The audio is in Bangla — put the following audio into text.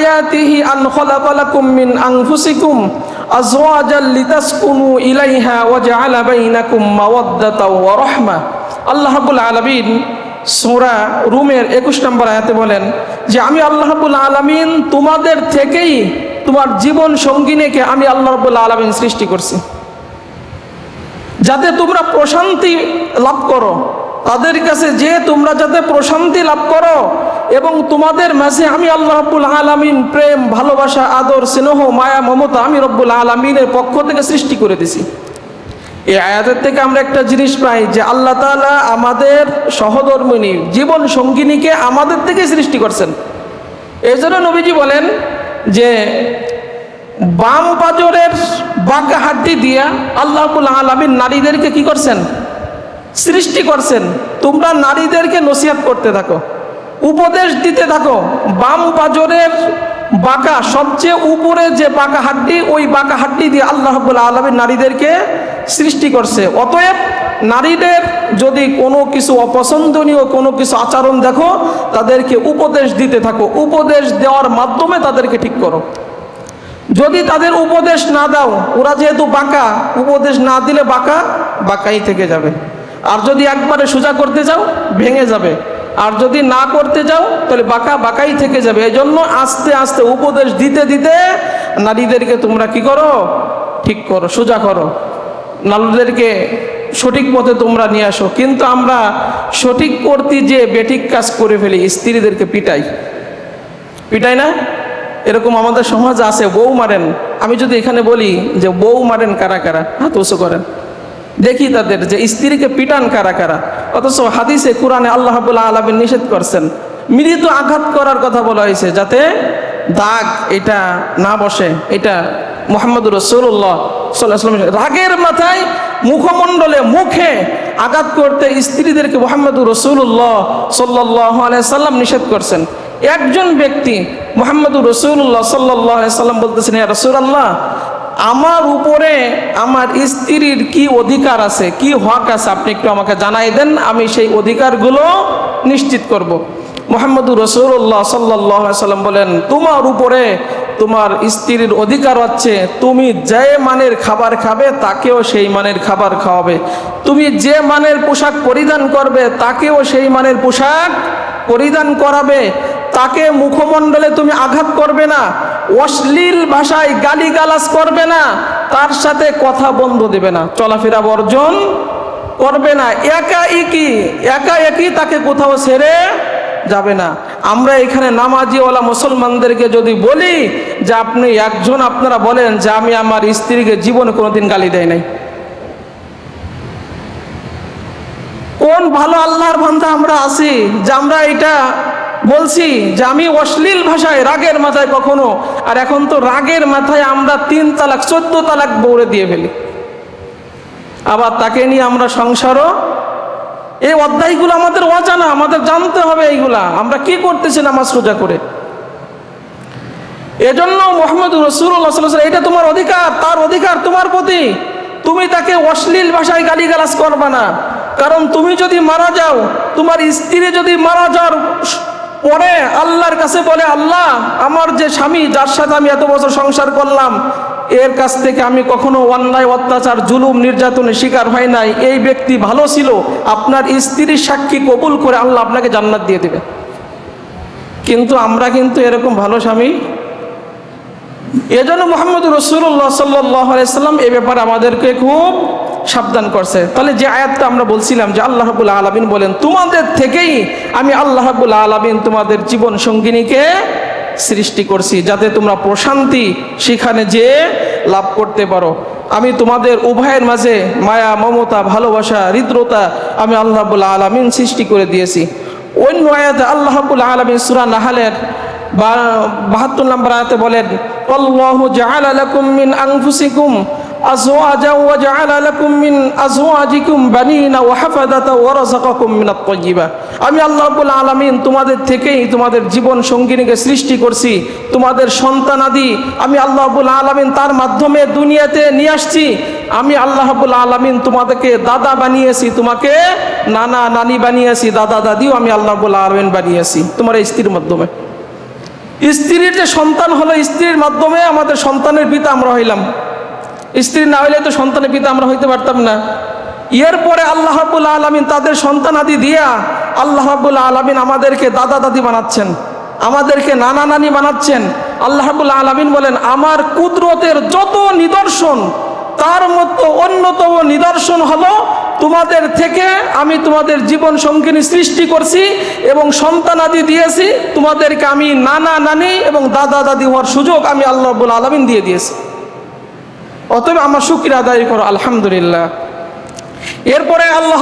আয়াতিহি আন খালাকা লাকুম মিন আনফুসিকুম আজওয়াজাল লিতাসকুনু ইলাইহা ওয়া জাআলা বাইনাকুম মাওয়াদ্দাতাও ওয়া রাহমা। আল্লাহ রাব্বুল আলামিন সূরা রুমের 21 নম্বর আয়াতে বলেন যে আমি আল্লাহ রাব্বুল আলামিন তোমাদের থেকেই তোমার জীবন সঙ্গিনীকে আমি আল্লাহ রাব্বুল আলামিন সৃষ্টি করছি, যাতে তোমরা প্রশান্তি লাভ করো, তাদের কাছে যে তোমরা যাতে প্রশান্তি লাভ করো, এবং তোমাদের মাঝে আমি আল্লাহ রাব্বুল আলামিন প্রেম, ভালোবাসা, আদর, স্নেহ, মায়া, মমতা আমি রব্বুল আলামিনের পক্ষ থেকে সৃষ্টি করে দিছি। এই আয়াতের থেকে আমরা একটা জিনিস পাই যে আল্লাহ তাআলা আমাদের সহধর্মিণী জীবন সঙ্গিনীকে আমাদের থেকে সৃষ্টি করছেন। এই জন্য নবীজি বলেন যে বাম পাজরের বাঁকা হাড্ডি দিয়া আল্লাহ রাব্বুল আলামিন নারীদেরকে কি করছেন? সৃষ্টি করছেন। তোমরা নারীদেরকে নসিহত করতে থাকো, উপদেশ দিতে থাকো। বাম পাজরের বাঁকা সবচেয়ে উপরে যে বাঁকা হাড্ডি, ওই বাঁকা হাড্ডি দিয়ে আল্লাহ রাব্বুল আলামিন নারীদেরকে সৃষ্টি করছে। অতএব নারীদের যদি কোনো কিছু অপছন্দনীয় কোনো কিছু আচরণ দেখো, তাদেরকে উপদেশ দিতে থাকো, উপদেশ দেওয়ার মাধ্যমে তাদেরকে ঠিক করো। যদি তাদের উপদেশ না দাও, ওরা যেহেতু বাঁকা, উপদেশ না দিলে বাঁকা বাঁকাই থেকে যাবে। আর যদি একবারে সোজা করতে যাও ভেঙে যাবে, আর যদি না করতে যাও তাহলে বাঁকা বাঁকাই থেকে যাবে। এই জন্য আস্তে আস্তে উপদেশ দিতে দিতে নারীদেরকে তোমরা কি করো? ঠিক করো, সোজা করো, নারীদেরকে সঠিক পথে তোমরা নিয়ে আসো। কিন্তু আমরা সঠিক করতে যে বেঠিক কাজ করে ফেলি, স্ত্রীদেরকে পিটাই না? এরকম আমাদের সমাজ আছে। বউ মারেন, আমি যদি এখানে বলি যে বউ মারেন কারা কারা, হাত উঁচু করেন, দেখি তাদের যে স্ত্রীকে পিটান কারা কারা। অথচ হাদিসে কোরআনে আল্লাহ রাব্বুল আলামিন নিষেধ করছেন, মৃদু আঘাত করার কথা বলা হয়েছে, যাতে দাগ এটা না বসে। এটা মুহাম্মদুর রাসূলুল্লাহ সাল্লাল্লাহু আলাইহি ওয়াসাল্লাম রাগের মাথায় মুখমণ্ডলে মুখে আঘাত করতে স্ত্রীদেরকে মুহাম্মদুর রাসূলুল্লাহ সাল্লাল্লাহু আলাইহি ওয়াসাল্লাম নিষেধ করছেন। একজন ব্যক্তি মুহাম্মদুর রাসূলুল্লাহ সাল্লাল্লাহু আলাইহি ওয়াসাল্লাম বলতেছেন, ইয়া রাসূলুল্লাহ, আমার উপরে আমার স্ত্রীর কি অধিকার আছে, কি হক আছে, আপনি একটু আমাকে জানাই দেন, আমি সেই অধিকারগুলো নিশ্চিত করব। মুহাম্মদুর রাসূলুল্লাহ সাল্লাল্লাহু আলাইহি ওয়াসাল্লাম বলেন, তোমার উপরে তোমার স্ত্রীর অধিকার হচ্ছে তুমি যে মানের খাবার খাবে তাকেও সেই মানের খাবার খাওয়াবে, তুমি যে মানের পোশাক পরিধান করবে তাকেও সেই মানের পোশাক পরিধান করাবে, তাকে মুখমণ্ডলে তুমি আঘাত করবে না, অশ্লীল ভাষায় গালিগালাজ করবে না, তার সাথে কথা বন্ধ দেবে না, চলাফেরা বর্জন করবে না, একা একই তাকে কোথাও ছেড়ে যাবে না। আমরা এখানে নামাজিওয়ালা মুসলমানদেরকে যদি বলি যে আপনি একজন আপনারা বলেন যে আমি আমার স্ত্রীকে জীবনে কোনোদিন গালি দেয় নাই, কোন ভালো আল্লাহর বান্দা আমরা আছি যে আমরা এটা বলছি যে আমি অশ্লীল ভাষায় রাগের মাথায় কখনো, আর এখন তো রাগের মাথায় আমরা 3 তালাক 14 তালাক বউরে দিয়ে ফেলি, আবার তাকে নিয়ে আমরা সংসারও। এই অধ্যায়গুলো আমাদের অজানা, আমাদের জানতে হবে এইগুলা আমরা কি করতেছি নামাজ রোজা করে। এজন্য মুহাম্মদুর রাসূলুল্লাহ সাল্লাল্লাহু আলাইহি ওয়াসাল্লাম, এটা তোমার অধিকার, তার অধিকার তোমার প্রতি, তুমি তাকে অশ্লীল ভাষায় গালিগালাজ করবে না। কারণ তুমি যদি মারা যাও, তোমার স্ত্রী যদি মারা যাওয়ার পরে আল্লাহর কাছে বলে, আল্লাহ আমার যে স্বামী যার সাথে আমি এত বছর সংসার করলাম, এর কাছ থেকে আমি কখনো অন্যায় অত্যাচার জুলুম নির্যাতনের শিকার হয় নাই, এই ব্যক্তি ভালো ছিল, আপনার স্ত্রীর সাক্ষী কবুল করে আল্লাহ আপনাকে জান্নাত দিয়ে দেবে। কিন্তু আমরা কিন্তু এরকম ভালো স্বামী। এজন্য মুহাম্মদুর রাসূলুল্লাহ সাল্লাল্লাহু আলাইহি ওয়াসাল্লাম এই ব্যাপারে আমাদেরকে খুব সাবধান করছে। তাহলে যে আয়াতটা আমরা বলছিলাম যে আল্লাহ রাব্বুল আলামিন বলেন, তোমাদের থেকেই আমি আল্লাহ রাব্বুল আলামিন তোমাদের জীবন সঙ্গিনীকে সৃষ্টি করছি, যাতে তোমরা প্রশান্তি সেখানে যে লাভ করতে পারো। আমি তোমাদের উভয়ের মাঝে মায়া, মমতা, ভালোবাসা, হৃদ্রতা আমি আল্লাহ রাব্বুল আলামিন সৃষ্টি করে দিয়েছি। অন্য আয়াতে আল্লাহ রাব্বুল আলামিন সূরা নাহলের 72 নম্বর আয়াতে বলেন, আল্লাহু জাআলা লাকুম মিন আনফুসিকুম আজওয়াজা ওয়া জাআলা লাকুম মিন আজওয়াজিকুম বানিনা ওয়া হাফাদাতা ওয়া রাযাকাকুম মিনাত তাইয়্যিবা। আমি আল্লাহ রাব্বুল আলামিন তোমাদের থেকেই তোমাদের জীবন সঙ্গিনীকে সৃষ্টি করছি, তোমাদের সন্তানাদি আমি আল্লাহ রাব্বুল আলামিন তার মাধ্যমে দুনিয়াতে নিয়ে আসছি। আমি আল্লাহ রাব্বুল আলামিন তোমাদেরকে দাদা বানিয়েছি, তোমাকে নানা নানি বানিয়েছি, দাদা দাদিও আমি আল্লাহ রাব্বুল আলামিন বানিয়েছি তোমার স্ত্রীর মাধ্যমে। স্ত্রীর যে সন্তান হলো, স্ত্রীর মাধ্যমে আমাদের সন্তানের পিতা আমরা হইলাম। স্ত্রী না হইলে তো সন্তানের পিতা আমরা হইতে পারতাম না। এরপরে আল্লাহ রাব্বুল আলামিন তাদের সন্তান আদি দিয়া আল্লাহ রাব্বুল আলামিন আমাদেরকে দাদা দাদি বানাচ্ছেন, আমাদেরকে নানা নানি বানাচ্ছেন। আল্লাহ রাব্বুল আলামিন বলেন, আমার কুদরতের যত নিদর্শন তার মধ্যে অন্যতম নিদর্শন হলো তোমাদের থেকে আমি তোমাদের জীবন সঙ্গিনী সৃষ্টি করছি এবং সন্তান আদি দিয়েছি, তোমাদেরকে আমি নানা নানি এবং দাদা দাদি হওয়ার সুযোগ আমি আল্লাহ রাব্বুল আলামিন দিয়ে দিয়েছি। অতএব আমার শুকরিয়া আদায় করো, আলহামদুলিল্লাহ। এরপরে আল্লাহ